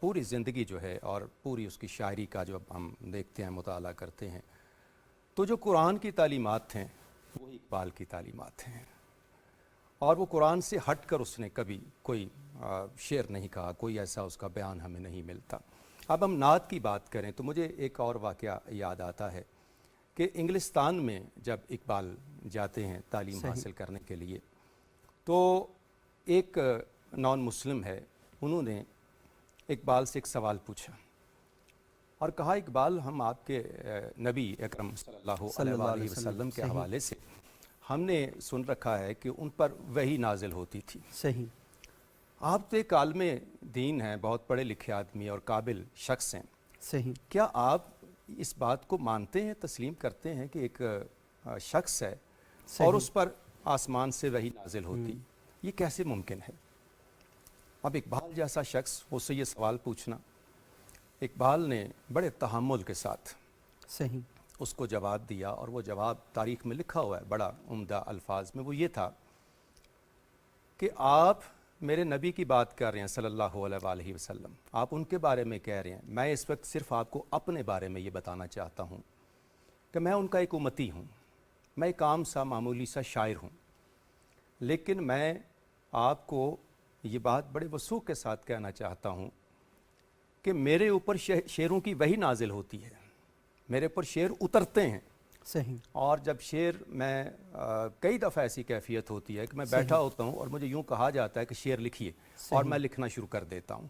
پوری زندگی جو ہے اور پوری اس کی شاعری کا جو ہم دیکھتے ہیں مطالعہ کرتے ہیں تو جو قرآن کی تعلیمات ہیں وہی اقبال کی تعلیمات ہیں، اور وہ قرآن سے ہٹ کر اس نے کبھی کوئی شعر نہیں کہا، کوئی ایسا اس کا بیان ہمیں نہیں ملتا۔ اب ہم نعت کی بات کریں تو مجھے ایک اور واقعہ یاد آتا ہے کہ انگلستان میں جب اقبال جاتے ہیں تعلیم حاصل کرنے کے لیے تو ایک نان مسلم ہے، انہوں نے اقبال سے ایک سوال پوچھا اور کہا اقبال ہم آپ کے نبی اکرم صلی اللہ علیہ وسلم کے حوالے سے ہم نے سن رکھا ہے کہ ان پر وحی نازل ہوتی تھی، صحیح، آپ تو ایک عالم دین ہیں، بہت پڑھے لکھے آدمی اور قابل شخص ہیں، صحیح، کیا آپ اس بات کو مانتے ہیں، تسلیم کرتے ہیں کہ ایک شخص ہے اور اس پر آسمان سے وحی نازل ہوتی، یہ کیسے ممکن ہے؟ اب اقبال جیسا شخص اس سے یہ سوال پوچھنا، اقبال نے بڑے تحمل کے ساتھ صحیح، اس کو جواب دیا، اور وہ جواب تاریخ میں لکھا ہوا ہے بڑا عمدہ الفاظ میں، وہ یہ تھا کہ آپ میرے نبی کی بات کر رہے ہیں صلی اللہ علیہ وآلہ وسلم، آپ ان کے بارے میں کہہ رہے ہیں، میں اس وقت صرف آپ کو اپنے بارے میں یہ بتانا چاہتا ہوں کہ میں ان کا ایک امتی ہوں، میں ایک عام سا معمولی سا شاعر ہوں، لیکن میں آپ کو یہ بات بڑے وثوق کے ساتھ کہنا چاہتا ہوں کہ میرے اوپر شعروں کی وحی نازل ہوتی ہے، میرے اوپر شعر اترتے ہیں، صحیح، اور جب شعر میں کئی دفعہ ایسی کیفیت ہوتی ہے کہ میں بیٹھا ہوتا ہوں اور مجھے یوں کہا جاتا ہے کہ شعر لکھیے اور میں لکھنا شروع کر دیتا ہوں،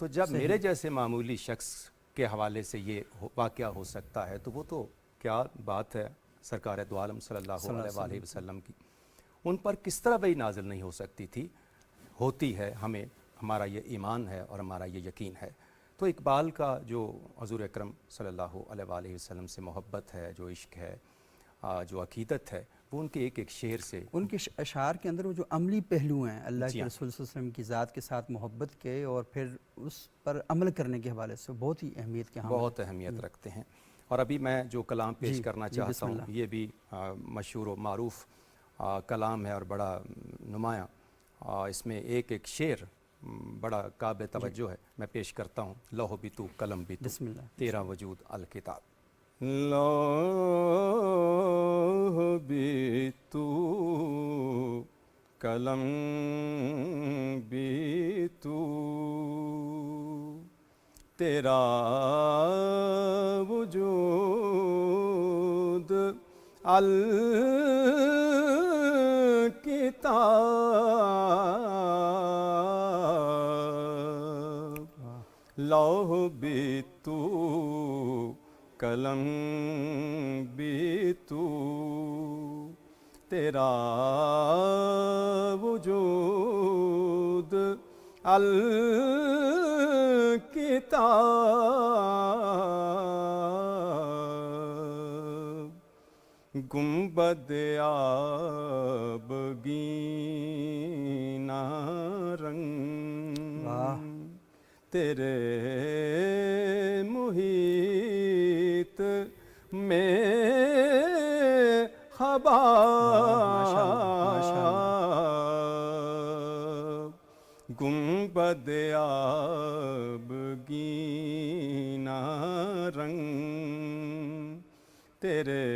تو جب میرے جیسے معمولی شخص کے حوالے سے یہ واقعہ ہو سکتا ہے تو وہ تو کیا بات ہے سرکار دو عالم صلی اللہ علیہ وآلہ وسلم کی، ان پر کس طرح وحی نازل نہیں ہو سکتی تھی؟ ہوتی ہے، ہمیں ہمارا یہ ایمان ہے اور ہمارا یہ یقین ہے۔ تو اقبال کا جو حضور اکرم صلی اللہ علیہ وآلہ وسلم سے محبت ہے، جو عشق ہے، جو عقیدت ہے، وہ ان کے ایک ایک شعر سے، ان کے اشعار کے اندر وہ جو عملی پہلو ہیں اللہ کے رسول صلی اللہ علیہ وسلم کی ذات کے ساتھ محبت کے اور پھر اس پر عمل کرنے کے حوالے سے بہت ہی اہمیت کے حامل بہت اہمیت رکھتے ہیں۔ اور ابھی میں جو کلام پیش کرنا چاہتا ہوں یہ بھی مشہور و معروف کلام ہے اور بڑا نمایاں، اس میں ایک ایک شعر بڑا قابل توجہ ہے، میں پیش کرتا ہوں۔ لوح بھی تو قلم بھی تو، بسم اللہ، تیرا وجود الکتاب۔ لوح بھی تو قلم بھی تو، تیرا وجود الکتاب، لوح بھی تو قلم بھی تو، تیرا وجود الکتاب، گنبد آبگینہ رنگ تیرے محیط میں خباب، گنبد آبگینہ رنگ تیرے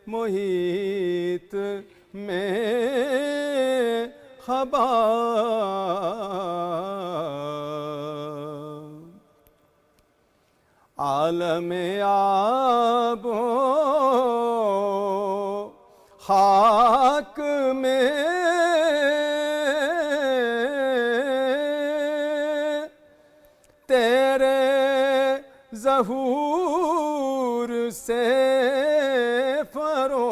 محیط میں خباب، عالم آب و خاک میں تیرے ظہور سے فروغ،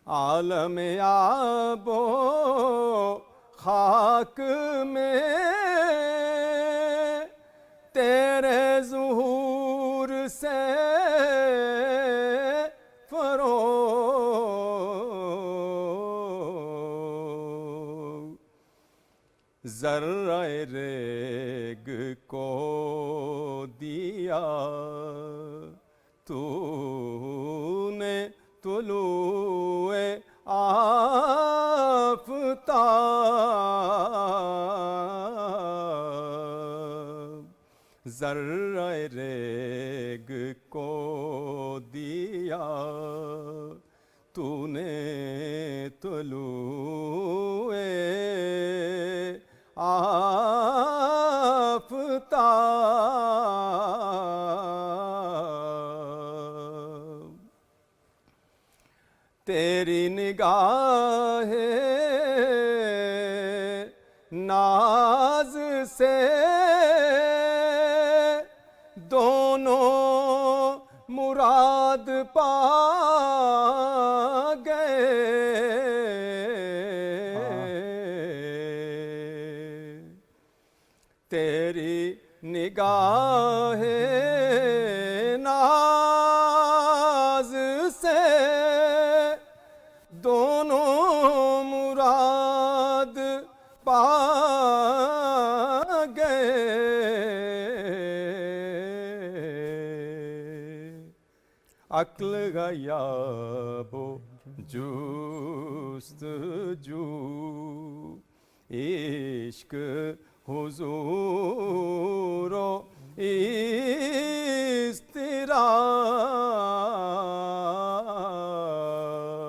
عالم آب و خاک میں تیرے ظہور سے فروغ، ذرہ ریگ کو دیا تو نے طلوع کو دیا تو نے طلوع آفتاب، تیری نگاہ ناز سے دونوں مراد پا گئے، تیری نگاہ ناز سے دونوں مراد پا گئے، عقل غیاب و جستجو، عشق حضور و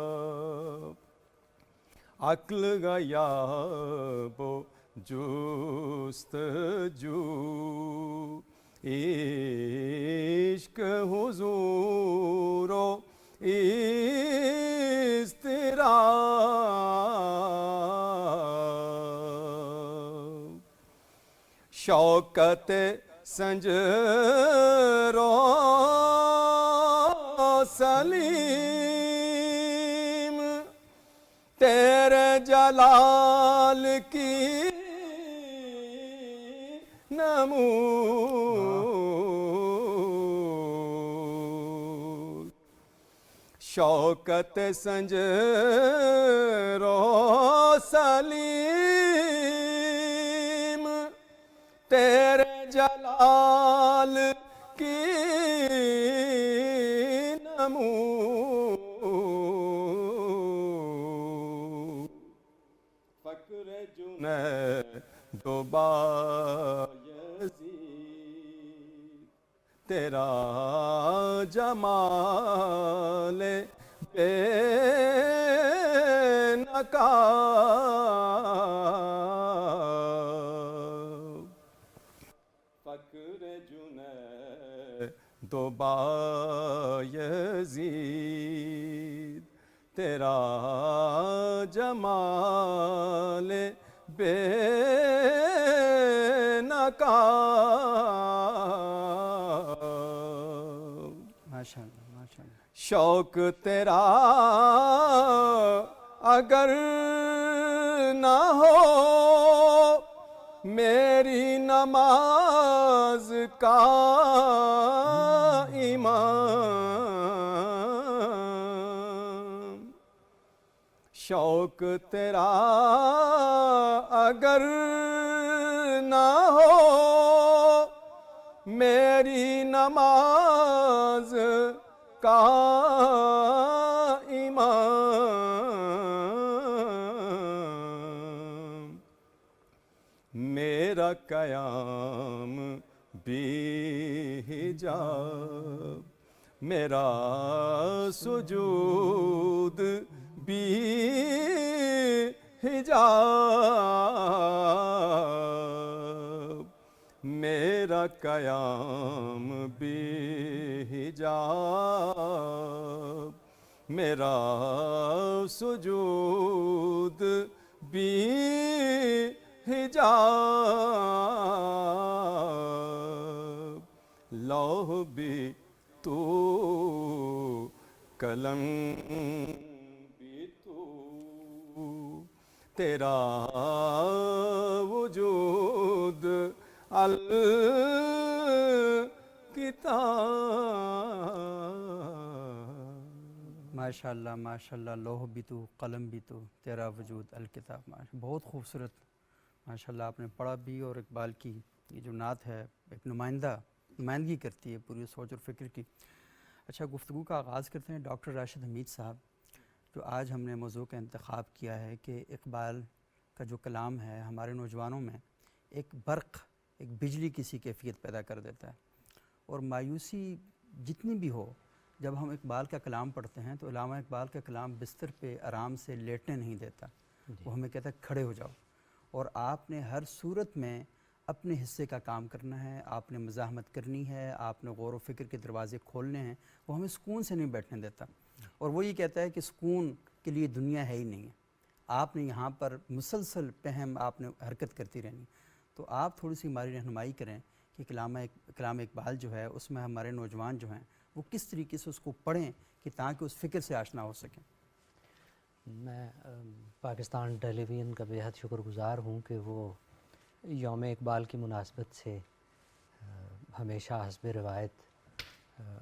اضطراب، عقل غیاب و جستجو، عشق حضور و اضطراب، شوکت سنجر و سلیم تیرے جلال کی نمود، شوکت سنجر و سلیم تیرے جلال کی نمود، فقر جنید و بایزید تیرا جمال بے نقاب، فقر جنید و بایزید تیرا جمال بے نقاب، ماشاءاللہ ماشاءاللہ، شوق تیرا اگر نہ ہو میری نماز کا امام، شوق تیرا اگر نہ ہو میری نماز کا امام، میرا قیام بھی حجاب، میرا سجود بھی حجاب، میرا قیام بھی حجاب، میرا سجود بھی حجاب، لوح بھی تو قلم بھی تو تیرا وجود الکتاب، ماشاءاللہ ماشاءاللہ، لوح بھی تو قلم بھی تو تیرا وجود الکتاب، بہت خوبصورت ماشاءاللہ آپ نے پڑھا بھی، اور اقبال کی یہ جو نعت ہے ایک نمائندگی کرتی ہے پوری سوچ اور فکر کی۔ اچھا، گفتگو کا آغاز کرتے ہیں ڈاکٹر راشد حمید صاحب، جو آج ہم نے موضوع کا انتخاب کیا ہے کہ اقبال کا جو کلام ہے ہمارے نوجوانوں میں ایک برق، ایک بجلی کی سی کیفیت پیدا کر دیتا ہے، اور مایوسی جتنی بھی ہو، جب ہم اقبال کا کلام پڑھتے ہیں تو علامہ اقبال کا کلام بستر پہ آرام سے لیٹنے نہیں دیتا، وہ ہمیں کہتا ہے کھڑے ہو جاؤ، اور آپ نے ہر صورت میں اپنے حصے کا کام کرنا ہے، آپ نے مزاحمت کرنی ہے، آپ نے غور و فکر کے دروازے کھولنے ہیں، وہ ہمیں سکون سے نہیں بیٹھنے دیتا، اور وہ یہ کہتا ہے کہ سکون کے لیے دنیا ہے ہی نہیں ہے، آپ نے یہاں پر مسلسل پہم آپ نے حرکت کرتی رہنی۔ تو آپ تھوڑی سی ہماری رہنمائی کریں کہ کلام اقبال جو ہے اس میں ہمارے نوجوان جو ہیں وہ کس طریقے سے اس کو پڑھیں کہ تاکہ اس فکر سے آشنا ہو سکیں۔ میں پاکستان ٹیلی ویژن کا بے حد شکر گزار ہوں کہ وہ یوم اقبال کی مناسبت سے ہمیشہ حسب روایت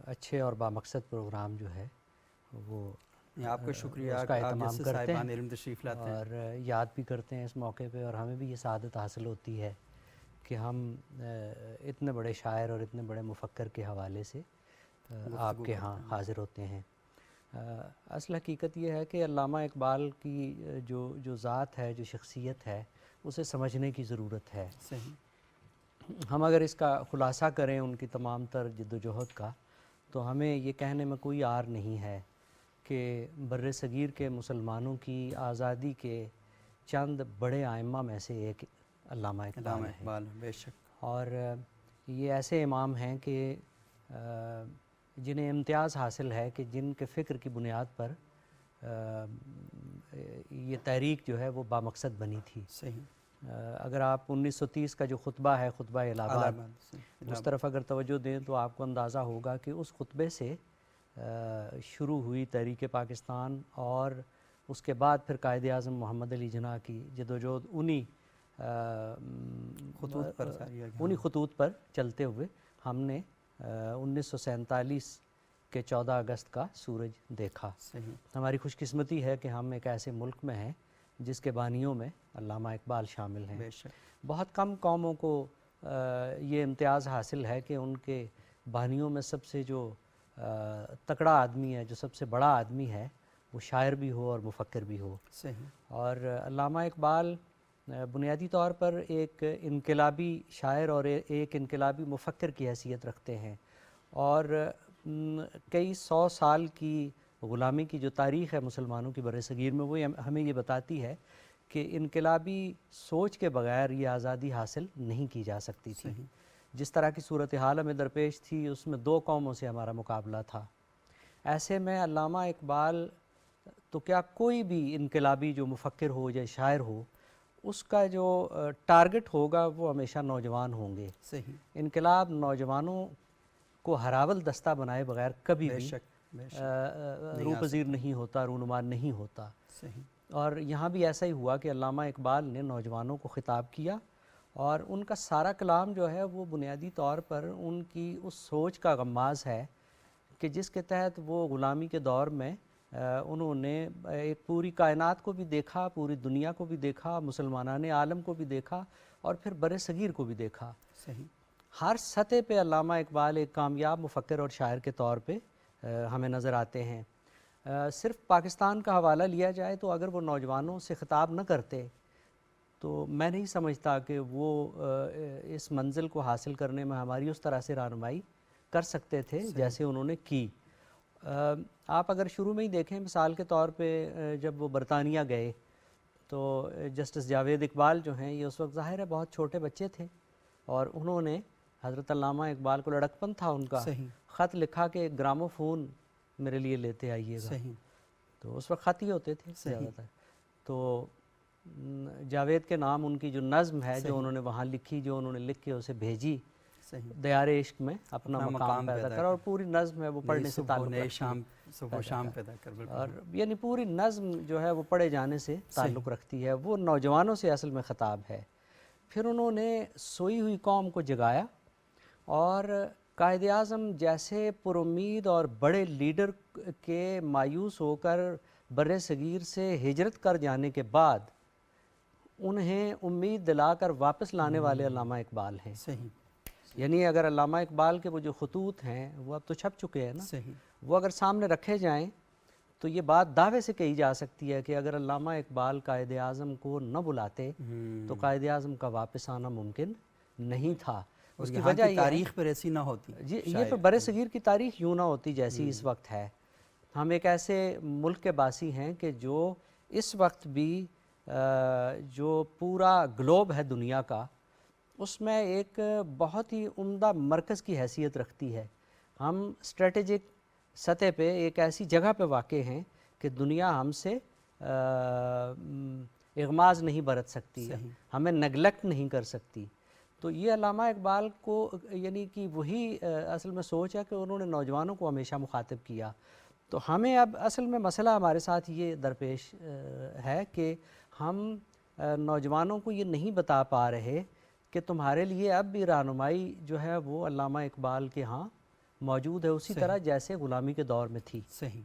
اچھے اور بامقصد پروگرام جو ہے وہ آپ کا شکریہ اس کا کہ آپ اہتمام جیسے کرتے صاحبان ہیں علم تشریف لاتے ہیں، اور یاد بھی کرتے ہیں اس موقع پہ، اور ہمیں بھی یہ سعادت حاصل ہوتی ہے کہ ہم اتنے بڑے شاعر اور اتنے بڑے مفکر کے حوالے سے آپ کے ہاں حاضر ہوتے ہیں۔ اصل حقیقت یہ ہے کہ علامہ اقبال کی جو ذات ہے، جو شخصیت ہے، اسے سمجھنے کی ضرورت ہے۔ صحیح۔ ہم اگر اس کا خلاصہ کریں ان کی تمام تر جد و جہد کا، تو ہمیں یہ کہنے میں کوئی عار نہیں ہے کہ بر صغیر کے مسلمانوں کی آزادی کے چند بڑے ائمہ میں سے ایک علامہ اقبال ہیں، بے شک، اور یہ ایسے امام ہیں کہ جنہیں امتیاز حاصل ہے کہ جن کے فکر کی بنیاد پر یہ تحریک جو ہے وہ بامقصد بنی تھی۔ صحیح۔ اگر آپ 1930 کا جو خطبہ ہے، خطبہ الہ آباد، اس طرف اگر توجہ دیں تو آپ کو اندازہ ہوگا کہ اس خطبے سے شروع ہوئی تحریک پاکستان، اور اس کے بعد پھر قائد اعظم محمد علی جناح کی جدوجہد انہی خطوط پر چلتے ہوئے ہم نے 1947 کے 14 اگست کا سورج دیکھا۔ صحیح۔ ہماری خوش قسمتی ہے کہ ہم ایک ایسے ملک میں ہیں جس کے بانیوں میں علامہ اقبال شامل ہیں۔ بے شک۔ بہت کم قوموں کو یہ امتیاز حاصل ہے کہ ان کے بانیوں میں سب سے جو تکڑا آدمی ہے، جو سب سے بڑا آدمی ہے، وہ شاعر بھی ہو اور مفکر بھی ہو۔ صحیح۔ اور علامہ اقبال بنیادی طور پر ایک انقلابی شاعر اور ایک انقلابی مفکر کی حیثیت رکھتے ہیں، اور کئی 100 سال کی غلامی کی جو تاریخ ہے مسلمانوں کی بر صغیر میں، وہ ہمیں یہ بتاتی ہے کہ انقلابی سوچ کے بغیر یہ آزادی حاصل نہیں کی جا سکتی تھی۔ جس طرح کی صورتحال ہمیں درپیش تھی، اس میں 2 قوموں سے ہمارا مقابلہ تھا۔ ایسے میں علامہ اقبال تو کیا کوئی بھی انقلابی جو مفکر ہو یا شاعر ہو، اس کا جو ٹارگٹ ہوگا وہ ہمیشہ نوجوان ہوں گے۔ صحیح۔ انقلاب نوجوانوں کو ہراول دستہ بنائے بغیر کبھی بھی روپذیر نہیں ہوتا، رونما نہیں ہوتا۔ صحیح۔ اور یہاں بھی ایسا ہی ہوا کہ علامہ اقبال نے نوجوانوں کو خطاب کیا، اور ان کا سارا کلام جو ہے وہ بنیادی طور پر ان کی اس سوچ کا غماز ہے کہ جس کے تحت وہ غلامی کے دور میں انہوں نے ایک پوری کائنات کو بھی دیکھا، پوری دنیا کو بھی دیکھا، مسلمانان عالم کو بھی دیکھا، اور پھر بر صغیر کو بھی دیکھا۔ صحیح۔ ہر سطح پہ علامہ اقبال ایک کامیاب مفکر اور شاعر کے طور پہ ہمیں نظر آتے ہیں۔ صرف پاکستان کا حوالہ لیا جائے تو اگر وہ نوجوانوں سے خطاب نہ کرتے تو میں نہیں سمجھتا کہ وہ اس منزل کو حاصل کرنے میں ہماری اس طرح سے رہنمائی کر سکتے تھے جیسے انہوں نے کی۔ آپ اگر شروع میں ہی دیکھیں، مثال کے طور پہ جب وہ برطانیہ گئے تو جسٹس جاوید اقبال جو ہیں، یہ اس وقت ظاہر ہے بہت چھوٹے بچے تھے، اور انہوں نے حضرت علامہ اقبال کو لڑکپن تھا ان کا، خط لکھا کہ ایک گرامو فون میرے لیے لیتے آئیے گا۔ تو اس وقت خط ہی ہوتے تھے زیادہ تر۔ تو جاوید کے نام ان کی جو نظم ہے جو انہوں نے وہاں لکھی، جو انہوں نے لکھ کے اسے بھیجی، دیار عشق میں اپنا مقام پیدا کر، اور پوری نظم ہے وہ پڑھنے سے تعلق رکھتی ہے، اور یعنی پوری نظم جو ہے وہ پڑھے جانے سے تعلق رکھتی ہے، وہ نوجوانوں سے اصل میں خطاب ہے۔ پھر انہوں نے سوئی ہوئی قوم کو جگایا، اور قائد اعظم جیسے پر امید اور بڑے لیڈر کے مایوس ہو کر بر صغیر سے ہجرت کر جانے کے بعد انہیں امید دلا کر واپس لانے والے علامہ اقبال ہیں۔ یعنی اگر علامہ اقبال کے وہ جو خطوط ہیں وہ اب تو چھپ چکے ہیں نا، وہ اگر سامنے رکھے جائیں تو یہ بات دعوے سے کہی جا سکتی ہے کہ اگر علامہ اقبال قائد اعظم کو نہ بلاتے تو قائد اعظم کا واپس آنا ممکن نہیں تھا۔ اور اس کی یہاں وجہ کی یہ ہے تاریخ پر ایسی نہ ہوتی جی یہ پر بر صغیر کی تاریخ یوں نہ ہوتی جیسی اس وقت ہے. ہم ایک ایسے ملک کے باسی ہیں کہ جو اس وقت بھی جو پورا گلوب ہے دنیا کا اس میں ایک بہت ہی عمدہ مرکز کی حیثیت رکھتی ہے. ہم اسٹریٹجک سطح پہ ایک ایسی جگہ پہ واقع ہیں کہ دنیا ہم سے اغماض نہیں برت سکتی، ہمیں نگلیکٹ نہیں کر سکتی. تو یہ علامہ اقبال کو یعنی کہ وہی اصل میں سوچ ہے کہ انہوں نے نوجوانوں کو ہمیشہ مخاطب کیا. تو ہمیں اب اصل میں مسئلہ ہمارے ساتھ یہ درپیش ہے کہ ہم نوجوانوں کو یہ نہیں بتا پا رہے کہ تمہارے لیے اب بھی رہنمائی جو ہے وہ علامہ اقبال کے ہاں موجود ہے اسی طرح جیسے غلامی کے دور میں تھی. صحیح.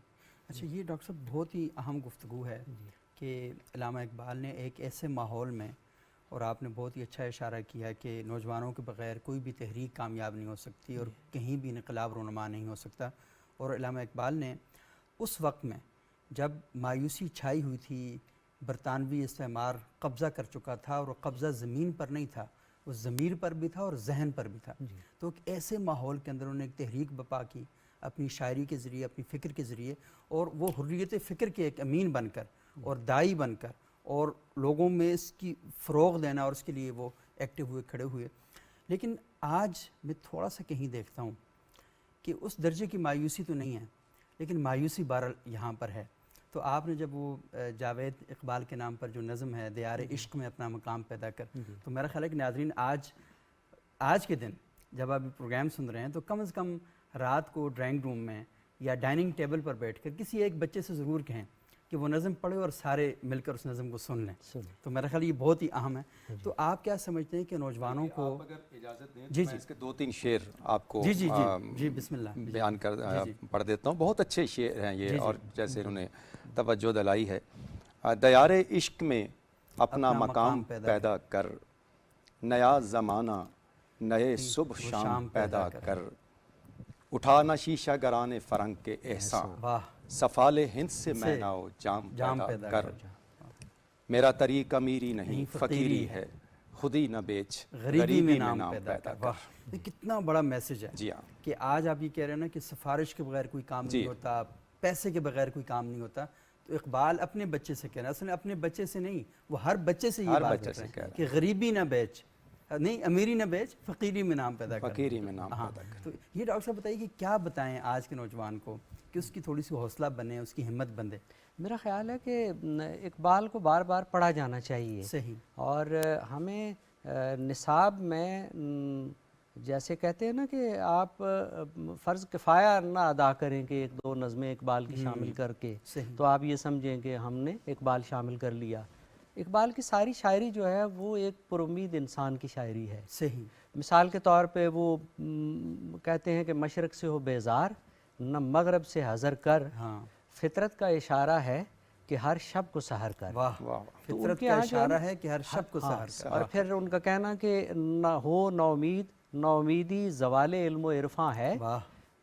اچھا یہ ڈاکٹر صاحب بہت ہی اہم گفتگو ہے کہ علامہ اقبال نے ایک ایسے ماحول میں، اور آپ نے بہت ہی اچھا اشارہ کیا کہ نوجوانوں کے بغیر کوئی بھی تحریک کامیاب نہیں ہو سکتی اور کہیں بھی انقلاب رونما نہیں ہو سکتا. اور علامہ اقبال نے اس وقت میں جب مایوسی چھائی ہوئی تھی، برطانوی استعمار قبضہ کر چکا تھا اور وہ قبضہ زمین پر نہیں تھا، وہ ضمیر پر بھی تھا اور ذہن پر بھی تھا. تو ایک ایسے ماحول کے اندر انہوں نے ایک تحریک بپا کی اپنی شاعری کے ذریعے، اپنی فکر کے ذریعے، اور وہ حریت فکر کے ایک امین بن کر اور دائی بن کر اور لوگوں میں اس کی فروغ دینا اور اس کے لیے وہ ایکٹیو ہوئے، کھڑے ہوئے. لیکن آج میں تھوڑا سا کہیں دیکھتا ہوں کہ اس درجے کی مایوسی تو نہیں ہے، لیکن مایوسی بہرحال یہاں پر ہے. تو آپ نے جب وہ جاوید اقبال کے نام پر جو نظم ہے دیار عشق میں اپنا مقام پیدا کر، تو میرا خیال ہے کہ ناظرین آج کے دن جب آپ یہ پروگرام سن رہے ہیں تو کم از کم رات کو ڈرائنگ روم میں یا ڈائننگ ٹیبل پر بیٹھ کر کسی ایک بچے سے ضرور کہیں کہ وہ نظم پڑھے اور سارے مل کر اس نظم کو سن لیں. تو میرا خیال یہ بہت ہی اہم ہے. تو آپ کیا سمجھتے ہیں کہ نوجوانوں کو، اگر اجازت دیں تو میں اس کے 2-3 شعر آپ کو جی بسم اللہ بیان کر پڑھ دیتا ہوں. بہت اچھے شعر ہیں یہ، اور جیسے انہوں نے توجہ دلائی ہے. دیار عشق میں اپنا مقام پیدا کر، نیا زمانہ نئے صبح شام پیدا کر، اٹھانا شیشہ گران فرنگ کے احسان، سفال ہند سے میں ناؤ جام پیدا کر. میرا طریق امیری نہیں فقیری ہے، خودی نہ بیچ غریبی میں نام پیدا کر. یہ کتنا بڑا میسج ہے. جی ہاں، کہ آج آپ یہ کہہ رہے ہیں نا کہ سفارش کے بغیر کوئی کام نہیں ہوتا، پیسے کے بغیر کوئی کام نہیں ہوتا. تو اقبال اپنے بچے سے کہہ رہا ہے، اصل اپنے بچے سے نہیں، وہ ہر بچے سے یہ بات کر رہے ہیں کہ غریبی نہ بیچ، نہیں امیری نہ بیچ، فقیری میں نام پیدا کر. فقیری میں نام پیدا کر. تو یہ ڈاکٹر صاحب بتائیے کہ کیا بتائیں آج کے نوجوان کو کہ اس کی تھوڑی سی حوصلہ بنے، اس کی ہمت بندے. میرا خیال ہے کہ اقبال کو بار بار پڑھا جانا چاہیے. صحیح. اور ہمیں نصاب میں جیسے کہتے ہیں نا کہ آپ فرض کفایہ نہ ادا کریں کہ 1-2 نظمیں اقبال کی شامل کر کے تو آپ یہ سمجھیں کہ ہم نے اقبال شامل کر لیا. اقبال کی ساری شاعری جو ہے وہ ایک پر امید انسان کی شاعری ہے. صحیح. مثال کے طور پہ وہ کہتے ہیں کہ مشرق سے ہو بیزار، نہ مغرب سے حذر کر، فطرت کا اشارہ ہے کہ ہر شب کو سحر کر. واہ، فطرت کا اشارہ ہے کہ ہر شب کو سحر کر. اور پھر ان کا کہنا کہ نہ ہو نا امیدی زوال علم و عرفاں ہے،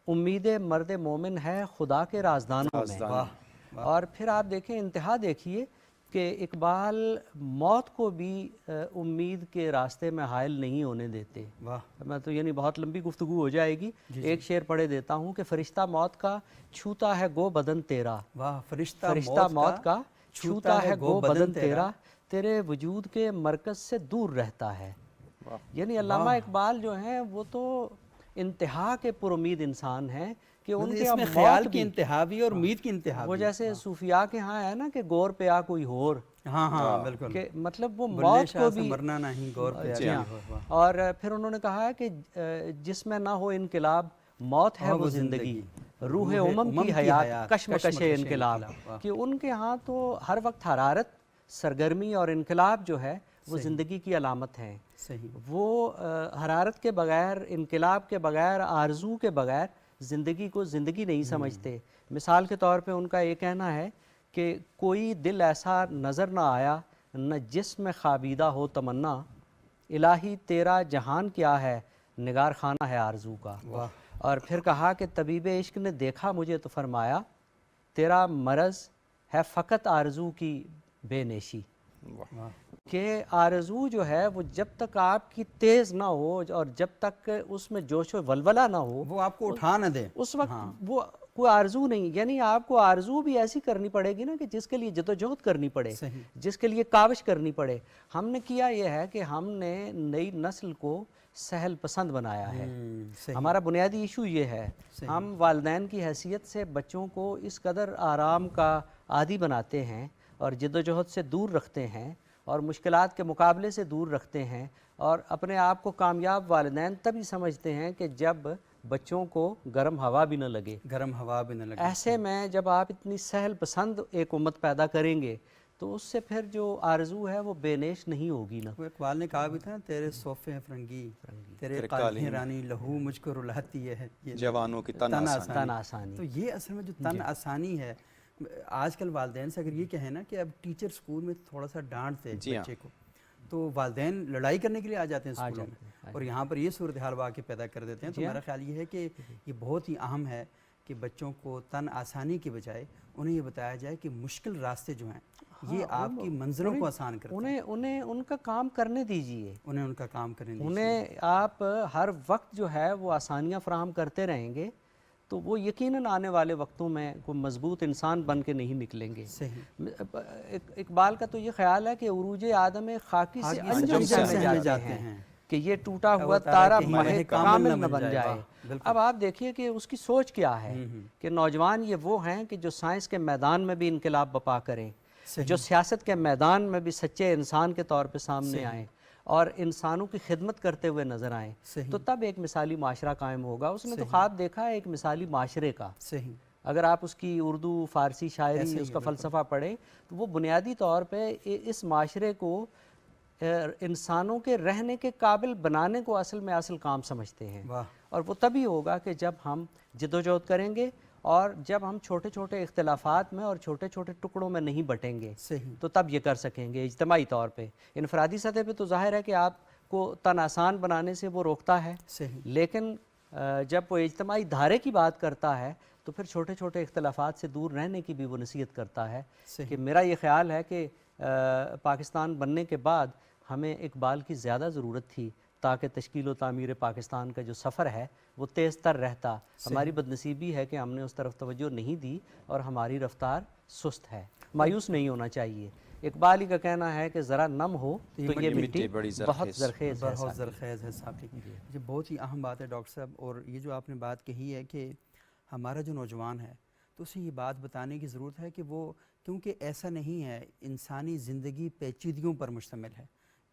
امید مرد مومن ہے خدا کے رازدانوں میں. اور پھر آپ دیکھیں انتہا دیکھیے کہ اقبال موت کو بھی امید کے راستے میں حائل نہیں ہونے دیتے. میں تو یعنی بہت لمبی گفتگو ہو جائے گی. ایک شعر پڑھے دیتا ہوں کہ فرشتہ موت کا چھوتا ہے گو بدن تیرا، فرشتہ موت کا چھوتا ہے گو بدن تیرا، تیرے وجود کے مرکز سے دور رہتا ہے. یعنی علامہ اقبال جو ہیں وہ تو انتہا کے پر امید انسان ہیں کہ ان کے خیال کی انتہا بھی اور امید کی انتہا بھی. وہ جیسے صوفیاء کے ہاں ہے نا کہ گور پہ آ کوئی ہور، ہاں بالکل، کہ مطلب وہ موت کو بھی مرنا نہیں گور پہ آ. اور پھر انہوں نے کہا ہے کہ جس میں نہ ہو انقلاب موت ہے وہ زندگی، روح امم کی حیات کشمکش انقلاب. کہ ان کے ہاں تو ہر وقت حرارت، سرگرمی اور انقلاب جو ہے وہ زندگی کی علامت ہیں. وہ حرارت کے بغیر، انقلاب کے بغیر، آرزو کے بغیر زندگی کو زندگی نہیں سمجھتے. مثال کے طور پہ ان کا یہ کہنا ہے کہ کوئی دل ایسا نظر نہ آیا نہ جسم میں خوابیدہ ہو تمنا، الہی تیرا جہان کیا ہے نگار خانہ ہے آرزو کا. اور پھر کہا کہ طبیب عشق نے دیکھا مجھے تو فرمایا تیرا مرض ہے فقط آرزو کی بے نیشی. کہ آرزو جو ہے وہ جب تک آپ کی تیز نہ ہو اور جب تک اس میں جوش و ولولہ نہ ہو وہ آپ کو اٹھا نہ دے، اس وقت وہ کوئی آرزو نہیں. یعنی آپ کو آرزو بھی ایسی کرنی پڑے گی نا کہ جس کے لیے جدوجہد کرنی پڑے، جس کے لیے کاوش کرنی پڑے. ہم نے کیا یہ ہے کہ ہم نے نئی نسل کو سہل پسند بنایا ہے. ہمارا بنیادی ایشو یہ ہے. ہم والدین کی حیثیت سے بچوں کو اس قدر آرام کا عادی بناتے ہیں اور جدوجہد سے دور رکھتے ہیں اور مشکلات کے مقابلے سے دور رکھتے ہیں، اور اپنے آپ کو کامیاب والدین تبھی سمجھتے ہیں کہ جب بچوں کو گرم ہوا بھی نہ لگے. گرم ہوا بھی نہ لگے. ایسے میں جب آپ اتنی سہل پسند ایک امت پیدا کریں گے تو اس سے پھر جو آرزو ہے وہ بے نیش نہیں ہوگی نا. وہ اقبال نے کہا بھی تھا نا، تیرے صوفے ہیں فرنگی، تیرے قالیں رانی، لہو مجھ کو رلاتی ہے جوانوں کی تن آسانی. تو یہ اصل میں جو تن آسانی ہے، آج کل والدین سے اگر یہ کہیں نا کہ اب ٹیچر اسکول میں تھوڑا سا ڈانٹتے بچے کو، تو والدین لڑائی کرنے کے لیے آ جاتے ہیں اسکولوں میں، اور یہاں پر یہ صورتحال واقع پیدا کر دیتے ہیں. تو میرا خیال یہ ہے کہ یہ بہت ہی اہم ہے کہ بچوں کو تن آسانی کے بجائے انہیں یہ بتایا جائے کہ مشکل راستے جو ہیں یہ آپ کی منزلوں کو آسان کرتے ہیں. انہیں ان کا کام کرنے دیجئے، انہیں ان کا کام کرنے دیجئے. انہیں آپ ہر وقت جو ہے وہ آسانیاں فراہم کرتے رہیں گے تو وہ یقیناً آنے والے وقتوں میں کوئی مضبوط انسان بن کے نہیں نکلیں گے. اقبال کا تو یہ خیال ہے کہ عروج آدم خاکی سے انجم سے جاتے ہیں کہ یہ ٹوٹا ہوا تارا ماہ کامل نہ بن جائے. اب آپ دیکھیے کہ اس کی سوچ کیا ہے کہ نوجوان یہ وہ ہیں کہ جو سائنس کے میدان میں بھی انقلاب بپا کریں، جو سیاست کے میدان میں بھی سچے انسان کے طور پہ سامنے آئیں اور انسانوں کی خدمت کرتے ہوئے نظر آئیں. تو تب ایک مثالی معاشرہ قائم ہوگا. اس نے تو خواب دیکھا ہے ایک مثالی معاشرے کا. اگر آپ اس کی اردو فارسی شاعری اس کا فلسفہ پڑھیں تو وہ بنیادی طور پہ اس معاشرے کو انسانوں کے رہنے کے قابل بنانے کو اصل کام سمجھتے ہیں. اور وہ تبھی ہوگا کہ جب ہم جدوجہد کریں گے اور جب ہم چھوٹے چھوٹے اختلافات میں اور چھوٹے چھوٹے ٹکڑوں میں نہیں بٹیں گے تو تب یہ کر سکیں گے. اجتماعی طور پہ انفرادی سطح پہ تو ظاہر ہے کہ آپ کو تن آسان بنانے سے وہ روکتا ہے، لیکن جب وہ اجتماعی دھارے کی بات کرتا ہے تو پھر چھوٹے چھوٹے اختلافات سے دور رہنے کی بھی وہ نصیحت کرتا ہے. کہ میرا یہ خیال ہے کہ پاکستان بننے کے بعد ہمیں اقبال کی زیادہ ضرورت تھی تاکہ تشکیل و تعمیر پاکستان کا جو سفر ہے وہ تیز تر رہتا. ہماری بدنصیبی ہے کہ ہم نے اس طرف توجہ نہیں دی اور ہماری رفتار سست ہے. مایوس نہیں ہونا چاہیے. اقبال ہی کا کہنا ہے کہ ذرا نم ہو تو یہ مٹی بہت زرخیز ہے. صاحب یہ بہت ہی اہم بات ہے ڈاکٹر صاحب. اور یہ جو آپ نے بات کہی ہے کہ ہمارا جو نوجوان ہے تو اسے یہ بات بتانے کی ضرورت ہے کہ وہ، کیونکہ ایسا نہیں ہے، انسانی زندگی پیچیدگیوں پر مشتمل ہے.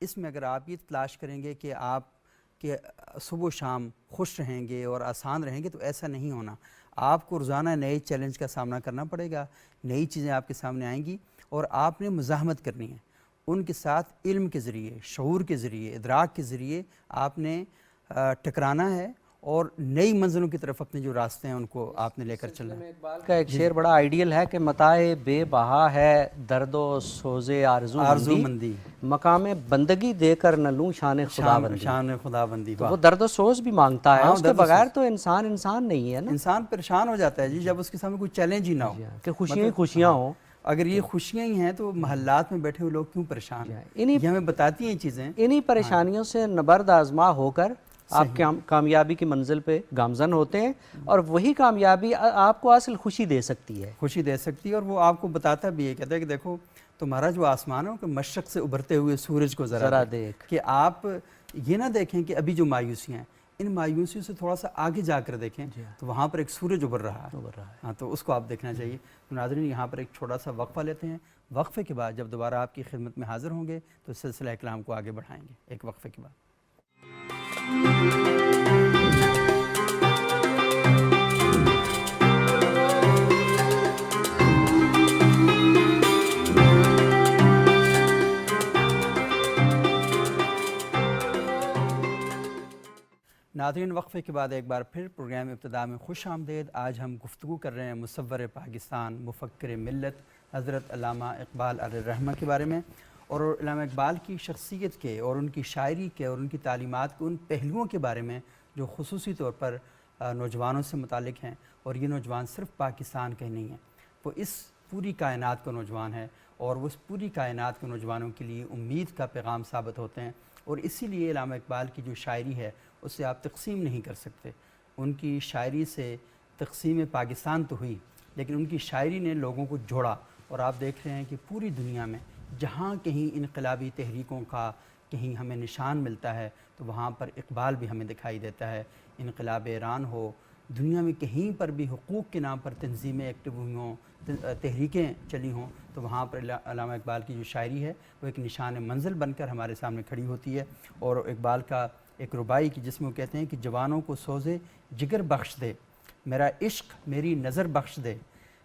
اس میں اگر آپ یہ تلاش کریں گے کہ آپ کہ صبح و شام خوش رہیں گے اور آسان رہیں گے تو ایسا نہیں ہونا. آپ کو روزانہ نئے چیلنج کا سامنا کرنا پڑے گا، نئی چیزیں آپ کے سامنے آئیں گی اور آپ نے مزاحمت کرنی ہے. ان کے ساتھ علم کے ذریعے، شعور کے ذریعے، ادراک کے ذریعے آپ نے ٹکرانا ہے اور نئی منزلوں کی طرف اپنے جو راستے ہیں ان کو آپ نے لے کر چلنا ہے. اقبال کا ایک شعر بڑا آئیڈیل ہے کہ متاع بے بہا ہے درد و سوز آرزو مندی، مقام بندگی دے کر نہ لوں شان خداوندی. تو وہ درد و سوز بھی مانگتا ہے، اس کے بغیر تو انسان نہیں ہے نا. انسان پریشان ہو جاتا ہے جی جب اس کے سامنے کوئی چیلنج ہی نہ ہو کہ خوشیاں ہوں. اگر یہ خوشیاں ہی ہیں تو محلات میں بیٹھے ہوئے لوگ کیوں پریشان ہیں؟ یہ ہمیں بتاتی ہیں چیزیں. انہی پریشانیوں سے نبرد آزما ہو کر آپ کامیابی کی منزل پہ گامزن ہوتے ہیں اور وہی کامیابی آپ کو اصل خوشی دے سکتی ہے. اور وہ آپ کو بتاتا بھی ہے، کہتا ہے کہ دیکھو تمہارا جو آسمان ہے کہ مشرق سے ابھرتے ہوئے سورج کو ذرا دیکھ، کہ آپ یہ نہ دیکھیں کہ ابھی جو مایوسیاں ہیں ان مایوسیوں سے تھوڑا سا آگے جا کر دیکھیں تو وہاں پر ایک سورج ابھر رہا ہے. ہاں تو اس کو آپ دیکھنا چاہیے. ناظرین یہاں پر ایک چھوٹا سا وقفہ لیتے ہیں. وقفے کے بعد جب دوبارہ آپ کی خدمت میں حاضر ہوں گے تو سلسلہ کلام کو آگے بڑھائیں گے. ایک وقفے کے بعد. ناظرین وقفے کے بعد ایک بار پھر پروگرام ابتدا میں خوش آمدید. آج ہم گفتگو کر رہے ہیں مصور پاکستان، مفکر ملت حضرت علامہ اقبال علیہ الرحمہ کے بارے میں، اور علامہ اقبال کی شخصیت کے اور ان کی شاعری کے اور ان کی تعلیمات کے ان پہلوؤں کے بارے میں جو خصوصی طور پر نوجوانوں سے متعلق ہیں. اور یہ نوجوان صرف پاکستان کے نہیں ہیں، وہ اس پوری کائنات کا نوجوان ہے، اور وہ اس پوری کائنات کے نوجوانوں کے لیے امید کا پیغام ثابت ہوتے ہیں، اور اسی لیے علامہ اقبال کی جو شاعری ہے اسے آپ تقسیم نہیں کر سکتے۔ ان کی شاعری سے تقسیم پاکستان تو ہوئی، لیکن ان کی شاعری نے لوگوں کو جوڑا، اور آپ دیکھ رہے ہیں کہ پوری دنیا میں جہاں کہیں انقلابی تحریکوں کا کہیں ہمیں نشان ملتا ہے تو وہاں پر اقبال بھی ہمیں دکھائی دیتا ہے۔ انقلاب ایران ہو، دنیا میں کہیں پر بھی حقوق کے نام پر تنظیمیں ایکٹیو ہوئی ہوں، تحریکیں چلی ہوں، تو وہاں پر علامہ اقبال کی جو شاعری ہے وہ ایک نشان منزل بن کر ہمارے سامنے کھڑی ہوتی ہے۔ اور اقبال کا ایک ربائی کی جس میں وہ کہتے ہیں کہ جوانوں کو سوزے جگر بخش دے، میرا عشق میری نظر بخش دے،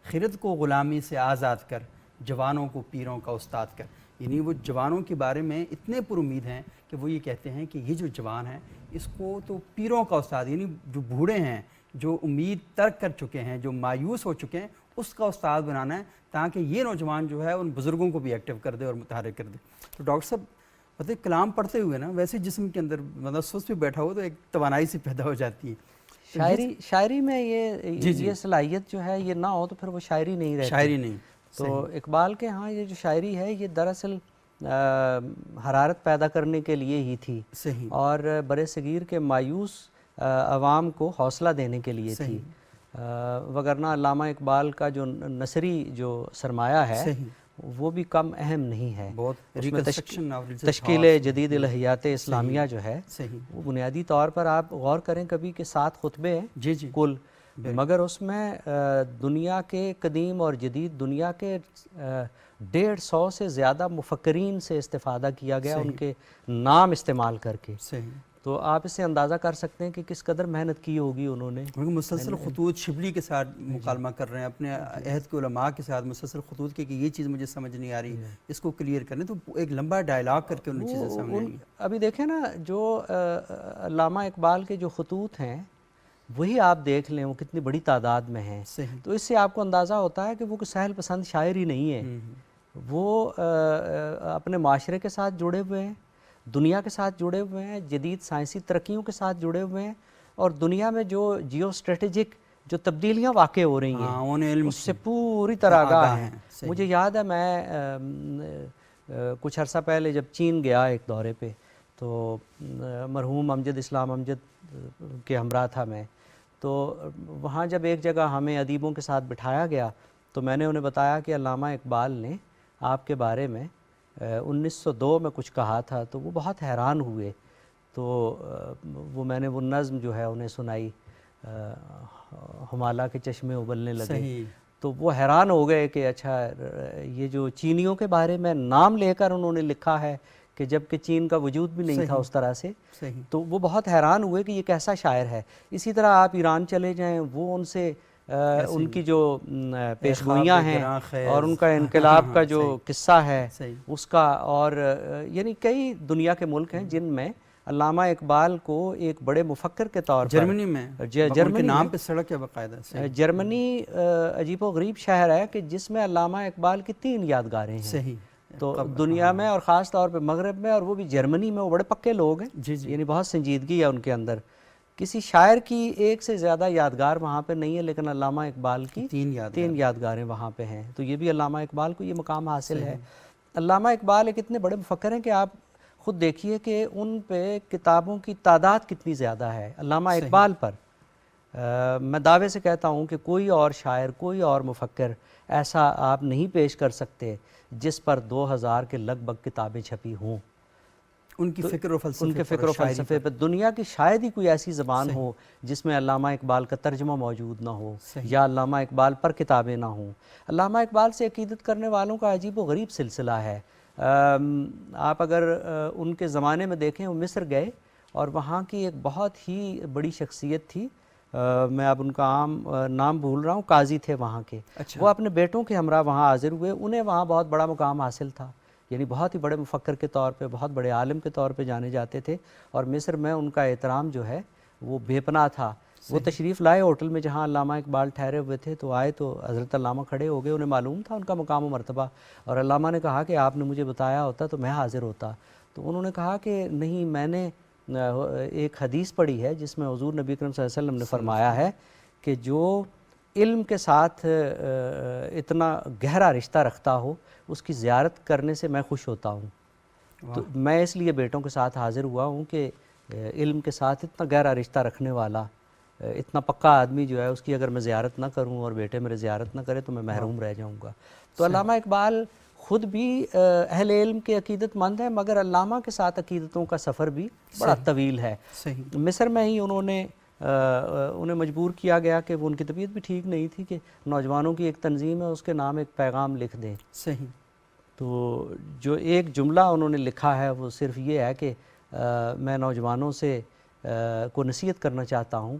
خرد کو غلامی سے آزاد کر، جوانوں کو پیروں کا استاد کر۔ یعنی وہ جوانوں کے بارے میں اتنے پر امید ہیں کہ وہ یہ کہتے ہیں کہ یہ جو جوان ہیں اس کو تو پیروں کا استاد، یعنی جو بوڑھے ہیں، جو امید ترک کر چکے ہیں، جو مایوس ہو چکے ہیں، اس کا استاد بنانا ہے، تاکہ یہ نوجوان جو ہے ان بزرگوں کو بھی ایکٹیو کر دے اور متحرک کر دے۔ تو ڈاکٹر صاحب پتہ ہے کلام پڑھتے ہوئے نا ویسے جسم کے اندر مطلب سست پہ بیٹھا ہو تو ایک توانائی سی پیدا ہو جاتی ہے۔ شاعری میں یہ صلاحیت جو ہے یہ نہ ہو تو پھر وہ شاعری نہیں رہتی، شاعری نہیں۔ تو اقبال کے ہاں یہ جو شاعری ہے یہ دراصل حرارت پیدا کرنے کے لیے ہی تھی، صحیح، اور بر صغیر کے مایوس عوام کو حوصلہ دینے کے لیے تھی، وگرنہ علامہ اقبال کا جو نثری جو سرمایہ ہے وہ بھی کم اہم نہیں ہے۔ اس میں تشکیل جدید الہیات اسلامیہ جو ہے وہ بنیادی طور پر آپ غور کریں کبھی کہ 7 خطبے ہیں کل، مگر اس میں دنیا کے قدیم اور جدید دنیا کے 150 سے زیادہ مفکرین سے استفادہ کیا گیا، ان کے نام استعمال کر کے۔ تو آپ اس سے اندازہ کر سکتے ہیں کہ کس قدر محنت کی ہوگی انہوں نے۔ مسلسل خطوط شبلی کے ساتھ مکالمہ کر رہے ہیں، اپنے عہد کے علماء کے ساتھ مسلسل خطوط کے کہ یہ چیز مجھے سمجھ نہیں آ رہی، اس کو کلیئر کرنے، تو ایک لمبا ڈائلاگ کر کے ان چیزیں سامنے آئی ہیں۔ ابھی دیکھیں نا جو علامہ اقبال کے جو خطوط ہیں وہی آپ دیکھ لیں وہ کتنی بڑی تعداد میں ہیں، تو اس سے آپ کو اندازہ ہوتا ہے کہ وہ کوئی سہل پسند شاعر ہی نہیں ہے، وہ اپنے معاشرے کے ساتھ جڑے ہوئے ہیں، دنیا کے ساتھ جڑے ہوئے ہیں، جدید سائنسی ترقیوں کے ساتھ جڑے ہوئے ہیں، اور دنیا میں جو جیو اسٹریٹجک جو تبدیلیاں واقع ہو رہی ہیں اس سے پوری طرح آگاہ ہیں۔ مجھے یاد ہے میں کچھ عرصہ پہلے جب چین گیا ایک دورے پہ تو مرحوم امجد اسلام امجد کے ہمراہ تھا میں، تو وہاں جب ایک جگہ ہمیں ادیبوں کے ساتھ بٹھایا گیا تو میں نے انہیں بتایا کہ علامہ اقبال نے آپ کے بارے میں 1902 میں کچھ کہا تھا، تو وہ بہت حیران ہوئے، تو وہ میں نے وہ نظم جو ہے انہیں سنائی، ہمالا کے چشمے ابلنے لگے، تو وہ حیران ہو گئے کہ اچھا یہ جو چینیوں کے بارے میں نام لے کر انہوں نے لکھا ہے کہ جب کہ چین کا وجود بھی نہیں تھا اس طرح سے، تو وہ بہت حیران ہوئے کہ یہ کیسا شاعر ہے۔ اسی طرح آپ ایران چلے جائیں، وہ ان سے ان کی جو پیشگوئیاں ہیں اور ان کا انقلاب کا جو قصہ ہے اس کا، اور یعنی کئی دنیا کے ملک ہیں جن میں علامہ اقبال کو ایک بڑے مفکر کے طور پر، جرمنی میں جرمنی کے نام پہ سڑک ہے باقاعدہ، جرمنی عجیب و غریب شہر ہے کہ جس میں علامہ اقبال کی 3 یادگاریں ہیں، تو دنیا میں اور خاص طور پہ مغرب میں، اور وہ بھی جرمنی میں، وہ بڑے پکے لوگ ہیں، یعنی بہت سنجیدگی ہے ان کے اندر۔ کسی شاعر کی 1 سے زیادہ یادگار وہاں پہ نہیں ہے، لیکن علامہ اقبال کی 3 یادگاریں وہاں پہ ہیں، تو یہ بھی علامہ اقبال کو یہ مقام حاصل ہے۔ علامہ اقبال ایک اتنے بڑے مفکر ہیں کہ آپ خود دیکھیے کہ ان پہ کتابوں کی تعداد کتنی زیادہ ہے علامہ اقبال پر۔ میں دعوے سے کہتا ہوں کہ کوئی اور شاعر، کوئی اور مفکر ایسا آپ نہیں پیش کر سکتے جس پر 2000 کے لگ بھگ کتابیں چھپی ہوں۔ ان کی فکر و فلسفے، ان کے فکر و فلسفے پہ دنیا کی شاید ہی کوئی ایسی زبان ہو جس میں علامہ اقبال کا ترجمہ موجود نہ ہو، یا علامہ اقبال پر کتابیں نہ ہوں۔ علامہ اقبال سے عقیدت کرنے والوں کا عجیب و غریب سلسلہ ہے۔ آپ اگر ان کے زمانے میں دیکھیں، وہ مصر گئے اور وہاں کی ایک بہت ہی بڑی شخصیت تھی، میں اب ان کا عام نام بھول رہا ہوں، قاضی تھے وہاں کے، وہ اپنے بیٹوں کے ہمراہ وہاں حاضر ہوئے، انہیں وہاں بہت بڑا مقام حاصل تھا، یعنی بہت ہی بڑے مفکر کے طور پہ، بہت بڑے عالم کے طور پہ جانے جاتے تھے، اور مصر میں ان کا احترام جو ہے وہ بے پناہ تھا۔ وہ تشریف لائے ہوٹل میں جہاں علامہ اقبال ٹھہرے ہوئے تھے، تو آئے تو حضرت علامہ کھڑے ہو گئے، انہیں معلوم تھا ان کا مقام و مرتبہ، اور علامہ نے کہا کہ آپ نے مجھے بتایا ہوتا تو میں حاضر ہوتا۔ تو انہوں نے کہا کہ نہیں، میں نے ایک حدیث پڑھی ہے جس میں حضور نبی کریم صلی اللہ علیہ وسلم نے فرمایا ہے کہ جو علم کے ساتھ اتنا گہرا رشتہ رکھتا ہو، اس کی زیارت کرنے سے میں خوش ہوتا ہوں۔ تو میں اس لیے بیٹوں کے ساتھ حاضر ہوا ہوں کہ علم کے ساتھ اتنا گہرا رشتہ رکھنے والا، اتنا پکا آدمی جو ہے، اس کی اگر میں زیارت نہ کروں اور بیٹے میرے زیارت نہ کرے تو میں محروم رہ جاؤں گا۔ تو علامہ اقبال خود بھی اہل علم کے عقیدت مند ہیں، مگر علامہ کے ساتھ عقیدتوں کا سفر بھی بڑا طویل ہے۔ مصر میں ہی انہیں مجبور کیا گیا کہ وہ، ان کی طبیعت بھی ٹھیک نہیں تھی، کہ نوجوانوں کی ایک تنظیم ہے، اس کے نام ایک پیغام لکھ دیں۔ صحیح۔ تو جو ایک جملہ انہوں نے لکھا ہے وہ صرف یہ ہے کہ میں نوجوانوں سے کو نصیحت کرنا چاہتا ہوں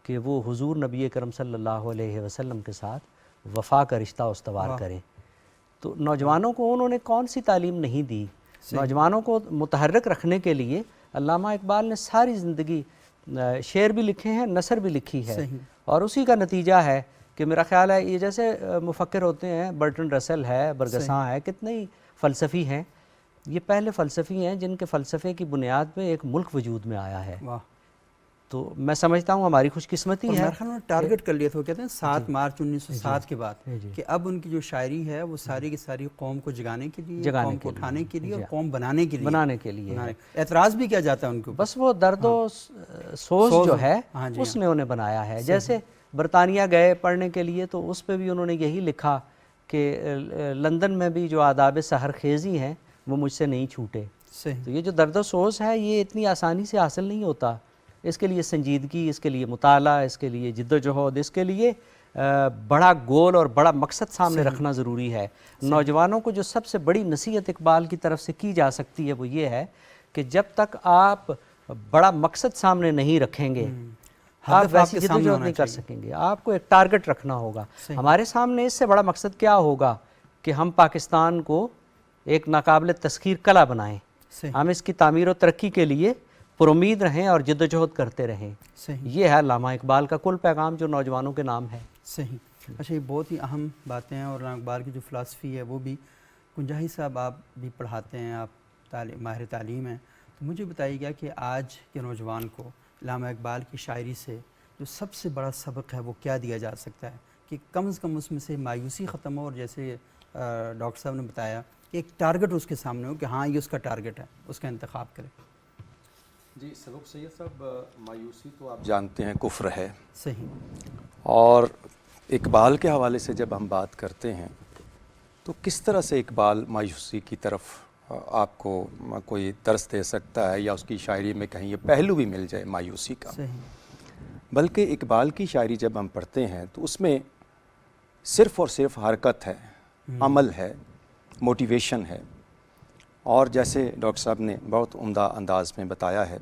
کہ وہ حضور نبی کرم صلی اللہ علیہ وسلم کے ساتھ وفا کا رشتہ استوار کریں۔ تو نوجوانوں کو انہوں نے کون سی تعلیم نہیں دی؟ نوجوانوں کو متحرک رکھنے کے لیے علامہ اقبال نے ساری زندگی شعر بھی لکھے ہیں، نثر بھی لکھی ہے، اور اسی کا نتیجہ ہے کہ میرا خیال ہے یہ جیسے مفکر ہوتے ہیں، برٹن رسل ہے، برگساں ہے، کتنے ہی فلسفی ہیں، یہ پہلے فلسفی ہیں جن کے فلسفے کی بنیاد پہ ایک ملک وجود میں آیا ہے۔ تو میں سمجھتا ہوں ہماری خوش قسمتی ہے۔ میرے خیال میں ٹارگٹ کر لیا تھا، وہ کہتے ہیں 7 مارچ 1907 کے بعد، کہ اب ان کی جو شاعری ہے وہ ساری کی ساری قوم کو جگانے کے لیے، قوم کو اٹھانے کے لیے اور قوم بنانے کے لیے اعتراض بھی کیا جاتا ہے ان کو، بس وہ درد و سوز جو ہے اس نے انہیں بنایا ہے۔ جیسے برطانیہ گئے پڑھنے کے لیے تو اس پہ بھی انہوں نے یہی لکھا کہ لندن میں بھی جو آداب سحر خیزی ہیں وہ مجھ سے نہیں چھوٹے۔ تو یہ جو درد و سوز ہے یہ اتنی آسانی سے حاصل نہیں ہوتا، اس کے لیے سنجیدگی، اس کے لیے مطالعہ، اس کے لیے جد و جہد، اس کے لیے بڑا گول اور بڑا مقصد سامنے رکھنا ضروری ہے۔ نوجوانوں کو جو سب سے بڑی نصیحت اقبال کی طرف سے کی جا سکتی ہے وہ یہ ہے کہ جب تک آپ بڑا مقصد سامنے نہیں رکھیں گے آپ ویسی جد و جہد نہیں کر سکیں گے، آپ کو ایک ٹارگٹ رکھنا ہوگا۔ ہمارے سامنے اس سے بڑا مقصد کیا ہوگا کہ ہم پاکستان کو ایک ناقابل تسخیر قلعہ بنائیں، ہم اس کی تعمیر و ترقی کے لیے پر امید رہیں اور جد و جہد کرتے رہیں۔ یہ ہے علامہ اقبال کا کل پیغام جو نوجوانوں کے نام ہے۔ صحیح۔ اچھا، یہ بہت ہی اہم باتیں ہیں، اور علامہ اقبال کی جو فلسفی ہے وہ بھی، کنجاہی صاحب آپ بھی پڑھاتے ہیں، آپ ماہر تعلیم ہیں، تو مجھے بتائیے گا کہ آج کے نوجوان کو علامہ اقبال کی شاعری سے جو سب سے بڑا سبق ہے وہ کیا دیا جا سکتا ہے کہ کم از کم اس میں سے مایوسی ختم ہو، اور جیسے ڈاکٹر صاحب نے بتایا کہ ایک ٹارگٹ اس کے سامنے ہو کہ ہاں یہ اس کا ٹارگٹ ہے، اس کا انتخاب کرے۔ جی سبق سید صاحب، مایوسی تو آپ جانتے ہیں کفر ہے۔ صحیح۔ اور اقبال کے حوالے سے جب ہم بات کرتے ہیں تو کس طرح سے اقبال مایوسی کی طرف آپ کو کوئی درس دے سکتا ہے، یا اس کی شاعری میں کہیں یہ پہلو بھی مل جائے مایوسی کا؟ بلکہ اقبال کی شاعری جب ہم پڑھتے ہیں تو اس میں صرف اور صرف حرکت ہے، عمل ہے، موٹیویشن ہے، اور جیسے ڈاکٹر صاحب نے بہت عمدہ انداز میں بتایا ہے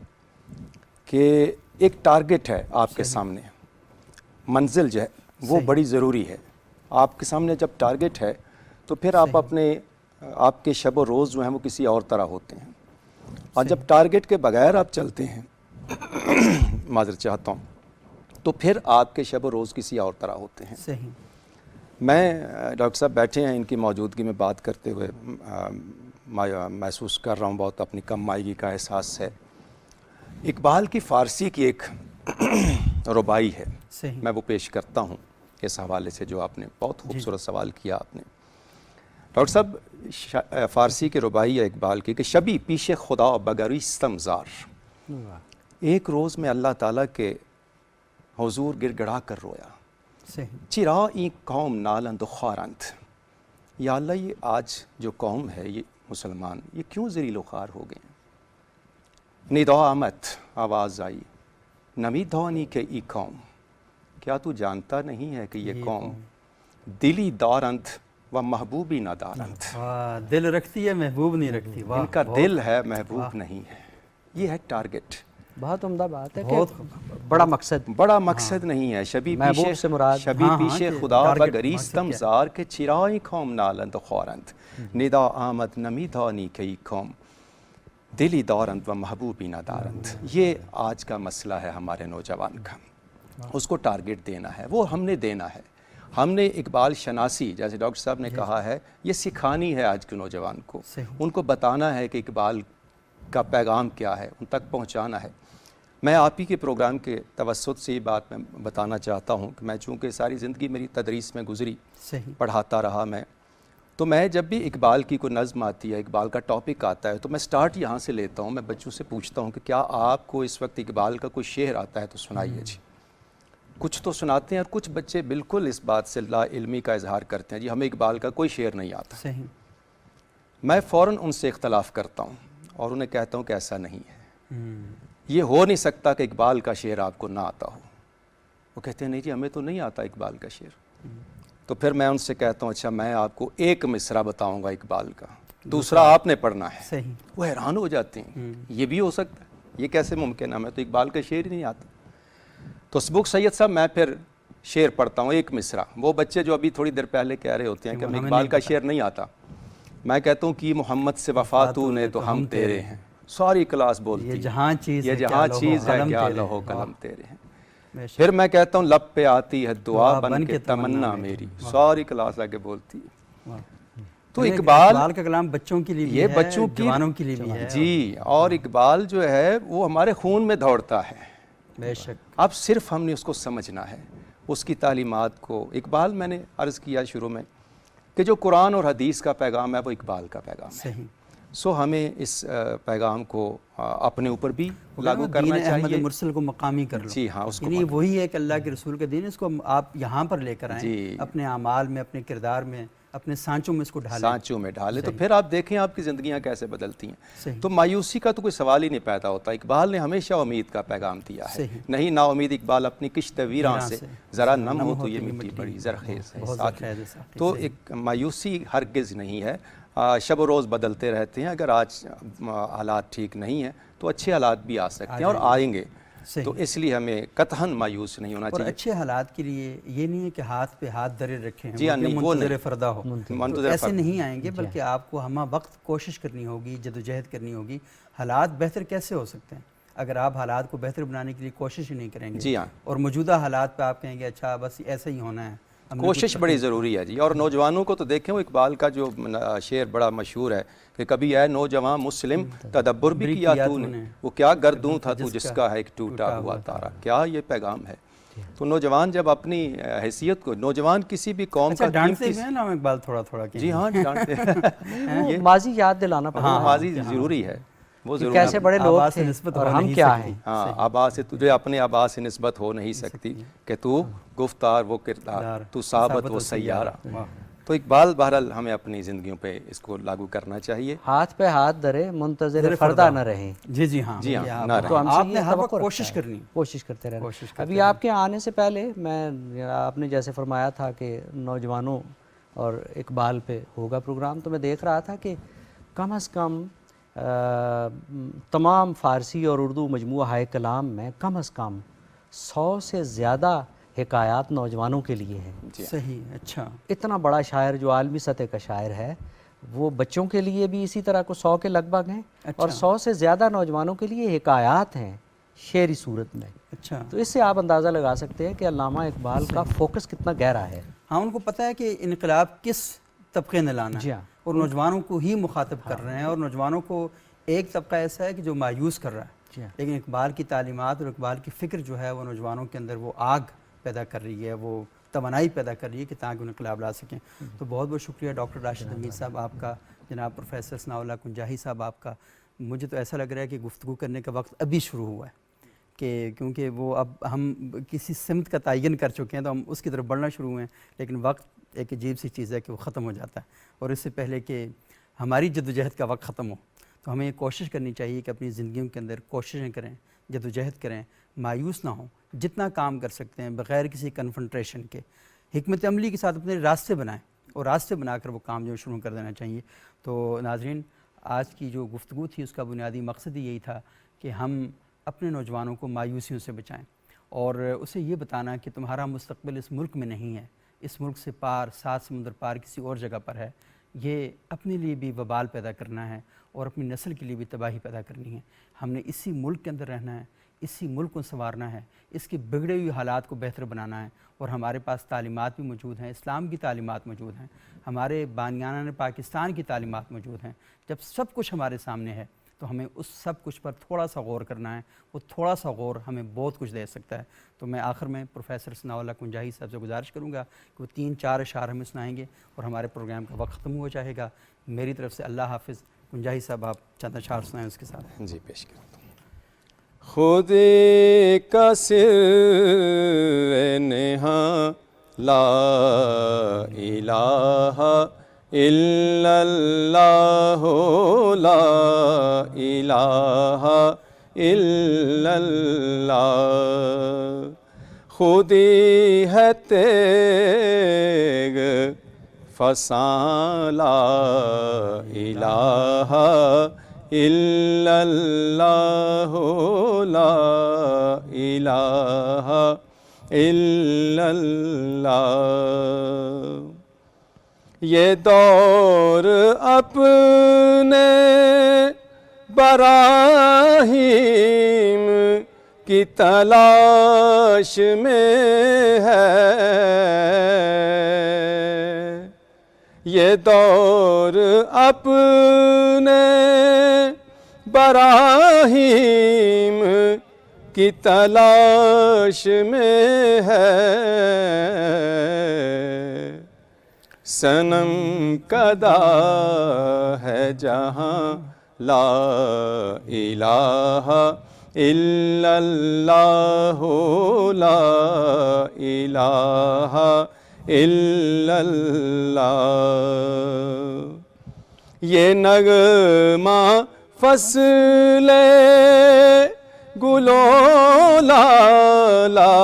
کہ ایک ٹارگٹ ہے آپ کے سامنے، منزل جو ہے وہ بڑی ضروری ہے۔ آپ کے سامنے جب ٹارگٹ ہے تو پھر آپ کے شب و روز جو ہیں وہ کسی اور طرح ہوتے ہیں، اور جب ٹارگٹ کے بغیر آپ چلتے ہیں معذرت چاہتا ہوں، تو پھر آپ کے شب و روز کسی اور طرح ہوتے ہیں۔ صحیح۔ میں ڈاکٹر صاحب بیٹھے ہیں، ان کی موجودگی میں بات کرتے ہوئے محسوس کر رہا ہوں، بہت اپنی کم مائیگی کا احساس ہے۔ اقبال کی فارسی کی ایک ربائی ہے، میں وہ پیش کرتا ہوں اس حوالے سے جو آپ نے بہت خوبصورت سوال کیا آپ نے ڈاکٹر صاحب۔ فارسی کے ربائی ہے اقبال کی کہ شبی پیش خدا بگریستم زار، ایک روز میں اللہ تعالیٰ کے حضور گر گڑا کر رویا، چرا ای قوم نالند و خارند، یا اللہ یہ آج جو قوم ہے، یہ مسلمان، یہ کیوں ذلیل و خوار ہو گئے ہیں؟ ندا آمد، آواز آئی، نمی دانی کہ ای قوم، کیا تو جانتا نہیں ہے کہ یہ قوم دلی دارند و محبوبی نہ دارند، دل رکھتی ہے محبوب نہیں رکھتی، ان کا دل ہے محبوب نہیں ہے۔ یہ ہے ٹارگٹ، بہت عمدہ بات ہے کہ بڑا مقصد نہیں ہے۔ شبی محبوب سے مراد شبی پیش خدا بگریستم زار کے چرائی قوم نالند و خارند، ندا آمد نمی دانی کئی قوم دلی دارند و محبوبی نہ دارند۔ یہ آج کا مسئلہ ہے ہمارے نوجوان کا، اس کو ٹارگٹ دینا ہے، وہ ہم نے دینا ہے۔ ہم نے اقبال شناسی، جیسے ڈاکٹر صاحب نے کہا ہے، یہ سکھانی ہے آج کے نوجوان کو، ان کو بتانا ہے کہ اقبال کا پیغام کیا ہے، ان تک پہنچانا ہے۔ میں آپ ہی کے پروگرام کے توسط سے یہ بات میں بتانا چاہتا ہوں کہ میں چونکہ ساری زندگی میری تدریس میں گزری، صحیح، پڑھاتا رہا میں، تو میں جب بھی اقبال کی کوئی نظم آتی ہے، اقبال کا ٹاپک آتا ہے، تو میں سٹارٹ یہاں سے لیتا ہوں. میں بچوں سے پوچھتا ہوں کہ کیا آپ کو اس وقت اقبال کا کوئی شعر آتا ہے تو سنائیے جی. کچھ تو سناتے ہیں اور کچھ بچے بالکل اس بات سے لا علمی کا اظہار کرتے ہیں، جی ہمیں اقبال کا کوئی شعر نہیں آتا. صحیح. میں فوراً ان سے اختلاف کرتا ہوں اور انہیں کہتا ہوں کہ ایسا نہیں ہے. یہ ہو نہیں سکتا کہ اقبال کا شعر آپ کو نہ آتا ہو. وہ کہتے ہیں نہیں جی ہمیں تو نہیں آتا اقبال کا شعر. تو پھر میں ان سے کہتا ہوں اچھا میں آپ کو ایک مصرع بتاؤں گا اقبال کا، دوسرا آپ نے پڑھنا ہے. صحیح. وہ حیران ہو جاتے ہیں، یہ بھی ہو سکتا ہے، یہ کیسے ممکن ہے، ہمیں تو اقبال کا شعر ہی نہیں آتا. تو سبک سید صاحب میں پھر شعر پڑھتا ہوں ایک مصرع. وہ بچے جو ابھی تھوڑی دیر پہلے کہہ رہے ہوتے ہیں کہ ہمیں اقبال کا شعر نہیں آتا، میں کہتا ہوں کہ محمد سے وفا تو نے تو ہم تیرے ہیں. ساری کلاس بولتی یہ جہاں چیز یہ ہے جہاں چیز ہے کیا لوح و قلم تیرے ہیں. پھر میں کہتا ہوں لب پہ آتی ہے دعا بن کے تمنا میری. ساری کلاس آگے بولتی ہے. تو اقبال کا کلام بچوں کے لیے بھی یہ ہے، بچوں کی جوانوں کے لیے بھی ہے. جی، اور اقبال جو ہے وہ ہمارے خون میں دوڑتا ہے. بے شک. اب صرف ہم نے اس کو سمجھنا ہے، اس کی تعلیمات کو. اقبال میں نے عرض کیا شروع میں کہ جو قرآن اور حدیث کا پیغام ہے وہ اقبال کا پیغام ہے. صحیح. سو ہمیں اس پیغام کو اپنے اوپر بھی لاگو کرنا دین احمد چاہیے. مرسل کو مقامی کر لو. جی ہاں، اس کو یعنی وہی ہے کہ اللہ کے رسول کا دین، اس کو آپ یہاں پر لے کر آئیں، جی، اپنے اعمال میں، اپنے کردار میں، اپنے سانچوں میں اس کو ڈھالیں. سانچوں میں ڈالیں تو پھر آپ دیکھیں آپ کی زندگیاں کیسے بدلتی ہیں. صحیح. تو مایوسی کا تو کوئی سوال ہی نہیں پیدا ہوتا. اقبال نے ہمیشہ امید کا پیغام دیا ہے. صحیح. نہیں نا امید اقبال اپنی کشت ویراں سے ذرا نم ہو تو یہ مٹی بڑی زرخیز ہے. تو ایک مایوسی ہرگز نہیں ہے. شب و روز بدلتے رہتے ہیں. اگر آج حالات ٹھیک نہیں ہیں تو اچھے حالات بھی آ سکتے ہیں اور آئیں گے. تو اس لیے ہمیں قطعاً مایوس نہیں ہونا چاہیے. اور اچھے حالات کے لیے یہ نہیں ہے کہ ہاتھ پہ ہاتھ دھرے رکھے ہیں، جی ہاں، نہیں وہ منتظر فردہ ہو، تو ایسے نہیں آئیں گے. جی بلکہ آپ کو ہمہ وقت کوشش کرنی ہوگی، جدوجہد کرنی ہوگی. حالات بہتر کیسے ہو سکتے ہیں اگر آپ حالات کو بہتر بنانے کے لیے کوشش ہی نہیں کریں گے؟ جی ہاں، اور موجودہ حالات پہ آپ کہیں گے اچھا بس ایسا ہی ہونا ہے. کوشش بڑی ضروری ہے جی. اور نوجوانوں کو تو دیکھیں، وہ اقبال کا جو شعر بڑا مشہور ہے کہ کبھی اے نوجوان مسلم تدبر بھی کیا تو نے، وہ کیا گردوں تھا تو جس کا ہے ایک ٹوٹا ہوا تارا. کیا یہ پیغام ہے. تو نوجوان جب اپنی حیثیت کو، نوجوان کسی بھی قوم کا ڈانٹتے ہیں نا اقبال تھوڑا تھوڑا. جی ہاں ڈانٹتے ہیں. ماضی یاد دلانا پڑتا ہے. ہاں ماضی ضروری ہے. وہ ضرور کیسے بڑے لوگ تھے اور ہم کیا ہیں. ہاں آبا سے تجھے اپنے آبا سے نسبت ہو نہیں سکتی کہ تو گفتار وہ کردار، تو ثابت وہ سیارہ. تو اقبال بہرحال ہمیں اپنی زندگیوں پہ اس کو لاگو کرنا چاہیے. ہاتھ پہ ہاتھ دھرے منتظر فردہ نہ رہیں. جی جی ہاں جی ہاں، نہ تو رہیں. ہم سے یہ کوشش کرنی، کوشش کرتے رہنا. ابھی آپ کے آنے سے پہلے آپ نے جیسے فرمایا تھا کہ نوجوانوں اور اقبال پہ ہوگا پروگرام، تو میں دیکھ رہا تھا کہ کم از کم تمام فارسی اور اردو مجموعہ ہائے کلام میں کم از کم 100 سے زیادہ حکایات نوجوانوں کے لیے ہیں. صحیح. اچھا. اتنا بڑا شاعر جو عالمی سطح کا شاعر ہے، وہ بچوں کے لیے بھی اسی طرح کو 100 کے لگ بھگ ہیں. اور 100 سے زیادہ نوجوانوں کے لیے حکایات ہیں شعری صورت میں. اچھا. تو اس سے آپ اندازہ لگا سکتے ہیں کہ علامہ اقبال کا فوکس کتنا گہرا ہے. ہاں، ان کو پتہ ہے کہ انقلاب کس طبقے نے لانا ہے اور نوجوانوں کو ہی مخاطب کر رہے ہیں. اور نوجوانوں کو ایک طبقہ ایسا ہے کہ جو مایوس کر رہا ہے، لیکن اقبال کی تعلیمات اور اقبال کی فکر جو ہے وہ نوجوانوں کے اندر وہ آگ پیدا کر رہی ہے، وہ توانائی پیدا کر رہی ہے کہ تاکہ انقلاب لا سکیں. تو بہت بہت شکریہ ڈاکٹر راشد حمید صاحب آپ کا، جناب پروفیسر ثناء اللہ کنجاہی صاحب آپ کا. مجھے تو ایسا لگ رہا ہے کہ گفتگو کرنے کا وقت ابھی شروع ہوا ہے، کہ کیونکہ وہ اب ہم کسی سمت کا تعین کر چکے ہیں تو ہم اس کی طرف بڑھنا شروع ہوئے ہیں. لیکن وقت ایک عجیب سی چیز ہے کہ وہ ختم ہو جاتا ہے، اور اس سے پہلے کہ ہماری جدوجہد کا وقت ختم ہو تو ہمیں یہ کوشش کرنی چاہیے کہ اپنی زندگیوں کے اندر کوششیں کریں، جدوجہد کریں، مایوس نہ ہوں، جتنا کام کر سکتے ہیں بغیر کسی کنفرنٹریشن کے حکمت عملی کے ساتھ اپنے راستے بنائیں، اور راستے بنا کر وہ کام جو شروع کر دینا چاہیے. تو ناظرین، آج کی جو گفتگو تھی اس کا بنیادی مقصد ہی یہی تھا کہ ہم اپنے نوجوانوں کو مایوسیوں سے بچائیں، اور اسے یہ بتانا کہ تمہارا مستقبل اس ملک میں نہیں ہے، اس ملک سے پار، 7 سمندر پار کسی اور جگہ پر ہے. یہ اپنے لیے بھی وبال پیدا کرنا ہے اور اپنی نسل کے لیے بھی تباہی پیدا کرنی ہے. ہم نے اسی ملک کے اندر رہنا ہے، اسی ملک کو سنوارنا ہے، اس کے بگڑے ہوئے حالات کو بہتر بنانا ہے. اور ہمارے پاس تعلیمات بھی موجود ہیں، اسلام کی تعلیمات موجود ہیں، ہمارے بانیانہ پاکستان کی تعلیمات موجود ہیں. جب سب کچھ ہمارے سامنے ہے تو ہمیں اس سب کچھ پر تھوڑا سا غور کرنا ہے. وہ تھوڑا سا غور ہمیں بہت کچھ دے سکتا ہے. تو میں آخر میں پروفیسر ثناء اللہ کنجاہی صاحب سے گزارش کروں گا کہ وہ 3-4 اشعار ہمیں سنائیں گے اور ہمارے پروگرام کا وقت ختم ہو جائے گا. میری طرف سے اللہ حافظ. کنجاہی صاحب آپ چند اشعار سنائیں اس کے ساتھ. جی پیش کرتا ہوں. خود کا سر نہاں لا الہ الا اللہ لا الہ الا اللہ خودی ہے تیغ فساں لا الہ الا اللہ لا الہ الا اللہ. یہ دور اپنے براہیم کی تلاش میں ہے. یہ دور اپنے براہیم کی تلاش میں ہے. صنم کدا ہے جہاں لا الہ الا اللہ لا الہ الا اللہ. یہ نغمہ فصل گلو لالا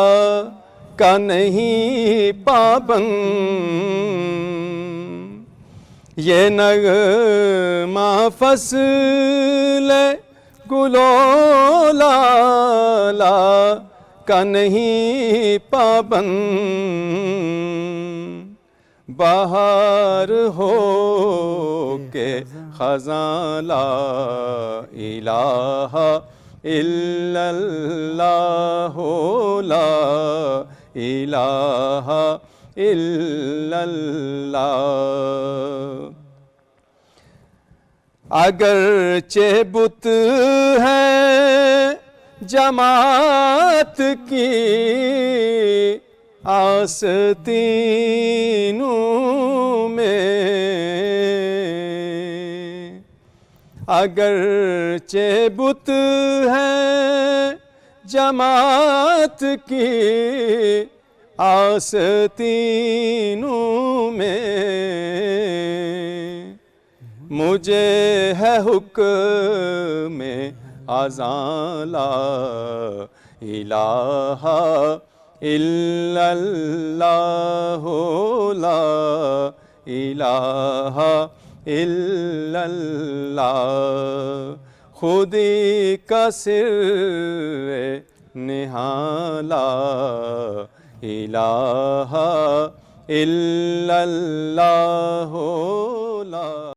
کا نہیں پابند. یہ نغمہ فصل گلو لالا کا نہیں پابند. بہار ہو کے خزاں لا الہ الا اللہ لا الہ الا اللہ. اگرچہ بت ہے جماعت کی آستینوں میں، اگرچہ بت ہے جماعت کی آستینوں میں، مجھے ہے حکم اذاں لا الہ الا اللہ لا الہ الا اللہ. خودی کا سر نہاں لا الہ الا اللہ لا